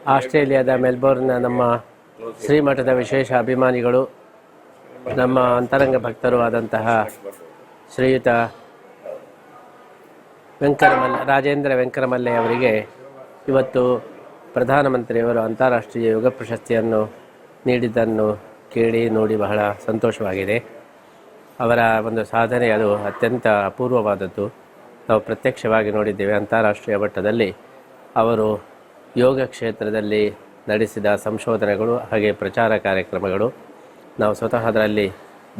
ಆಸ್ಟ್ರೇಲಿಯಾದ ಮೆಲ್ಬೋರ್ನ್ನ ನಮ್ಮ ಶ್ರೀಮಠದ ವಿಶೇಷ ಅಭಿಮಾನಿಗಳು, ನಮ್ಮ ಅಂತರಂಗ ಭಕ್ತರು ಆದಂತಹ ಶ್ರೀಯುತ ರಾಜೇಂದ್ರ ವೆಂಕರಮಲ್ಲೆ ಅವರಿಗೆ ಇವತ್ತು ಪ್ರಧಾನಮಂತ್ರಿಯವರು ಅಂತಾರಾಷ್ಟ್ರೀಯ ಯೋಗ ಪ್ರಶಸ್ತಿಯನ್ನು ನೀಡಿದ್ದನ್ನು ಕೇಳಿ ನೋಡಿ ಬಹಳ ಸಂತೋಷವಾಗಿದೆ. ಅವರ ಒಂದು ಸಾಧನೆ ಅದು ಅತ್ಯಂತ ಅಪೂರ್ವವಾದದ್ದು. ನಾವು ಪ್ರತ್ಯಕ್ಷವಾಗಿ ನೋಡಿದ್ದೇವೆ. ಅಂತಾರಾಷ್ಟ್ರೀಯ ಮಟ್ಟದಲ್ಲಿ ಅವರು ಯೋಗ ಕ್ಷೇತ್ರದಲ್ಲಿ ನಡೆಸಿದ ಸಂಶೋಧನೆಗಳು ಹಾಗೆ ಪ್ರಚಾರ ಕಾರ್ಯಕ್ರಮಗಳು, ನಾವು ಸ್ವತಃ ಅದರಲ್ಲಿ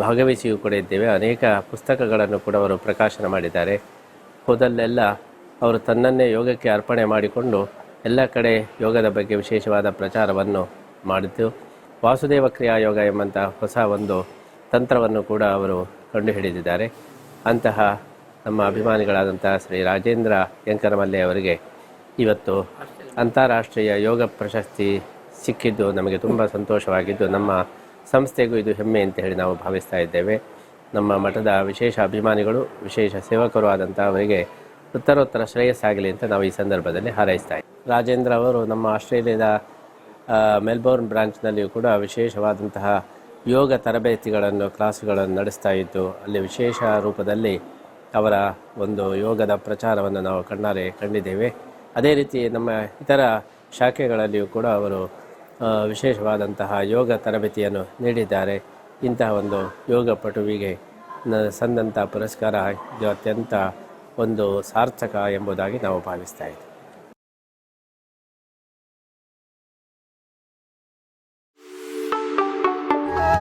ಭಾಗವಹಿಸಿಯೂ ಕೂಡ ಇದ್ದೇವೆ. ಅನೇಕ ಪುಸ್ತಕಗಳನ್ನು ಕೂಡ ಅವರು ಪ್ರಕಾಶನ ಮಾಡಿದ್ದಾರೆ. ಹೋದಲ್ಲೆಲ್ಲ ಅವರು ತನ್ನನ್ನೇ ಯೋಗಕ್ಕೆ ಅರ್ಪಣೆ ಮಾಡಿಕೊಂಡು ಎಲ್ಲ ಕಡೆ ಯೋಗದ ಬಗ್ಗೆ ವಿಶೇಷವಾದ ಪ್ರಚಾರವನ್ನು ಮಾಡಿದ್ದು, ವಾಸುದೇವ ಕ್ರಿಯಾ ಯೋಗ ಎಂಬಂಥ ಹೊಸ ಒಂದು ತಂತ್ರವನ್ನು ಕೂಡ ಅವರು ಕಂಡುಹಿಡಿದಿದ್ದಾರೆ. ಅಂತಹ ನಮ್ಮ ಅಭಿಮಾನಿಗಳಾದಂತಹ ಶ್ರೀ ರಾಜೇಂದ್ರ ವೆಂಕರಮಲ್ಲೆ ಅವರಿಗೆ ಇವತ್ತು ಅಂತಾರಾಷ್ಟ್ರೀಯ ಯೋಗ ಪ್ರಶಸ್ತಿ ಸಿಕ್ಕಿದ್ದು ನಮಗೆ ತುಂಬ ಸಂತೋಷವಾಗಿದ್ದು, ನಮ್ಮ ಸಂಸ್ಥೆಗೂ ಇದು ಹೆಮ್ಮೆ ಅಂತ ಹೇಳಿ ನಾವು ಭಾವಿಸ್ತಾ ಇದ್ದೇವೆ. ನಮ್ಮ ಮಠದ ವಿಶೇಷ ಅಭಿಮಾನಿಗಳು, ವಿಶೇಷ ಸೇವಕರು ಆದಂಥ ಅವರಿಗೆ ಉತ್ತರೋತ್ತರ ಶ್ರೇಯಸ್ಸಾಗಲಿ ಅಂತ ನಾವು ಈ ಸಂದರ್ಭದಲ್ಲಿ ಹಾರೈಸ್ತಾ ಇದ್ದೇವೆ. ರಾಜೇಂದ್ರ ಅವರು ನಮ್ಮ ಆಸ್ಟ್ರೇಲಿಯಾದ ಮೆಲ್ಬೋರ್ನ್ ಬ್ರಾಂಚ್ನಲ್ಲಿಯೂ ಕೂಡ ವಿಶೇಷವಾದಂತಹ ಯೋಗ ತರಬೇತಿಗಳನ್ನು, ಕ್ಲಾಸುಗಳನ್ನು ನಡೆಸ್ತಾ ಇದ್ದು, ಅಲ್ಲಿ ವಿಶೇಷ ರೂಪದಲ್ಲಿ ಅವರ ಒಂದು ಯೋಗದ ಪ್ರಚಾರವನ್ನು ನಾವು ಕಣ್ಣಾರೆ ಕಂಡಿದ್ದೇವೆ. ಅದೇ ರೀತಿ ನಮ್ಮ ಇತರ ಶಾಖೆಗಳಲ್ಲಿಯೂ ಕೂಡ ಅವರು ವಿಶೇಷವಾದಂತಹ ಯೋಗ ತರಬೇತಿಯನ್ನು ನೀಡಿದ್ದಾರೆ. ಇಂತಹ ಒಂದು ಯೋಗ ಪಟುವಿಗೆ ಸಂದಂಥ ಪುರಸ್ಕಾರ ಇದು ಅತ್ಯಂತ ಒಂದು ಸಾರ್ಥಕ ಎಂಬುದಾಗಿ ನಾವು ಭಾವಿಸ್ತಾ ಇದ್ದೇವೆ.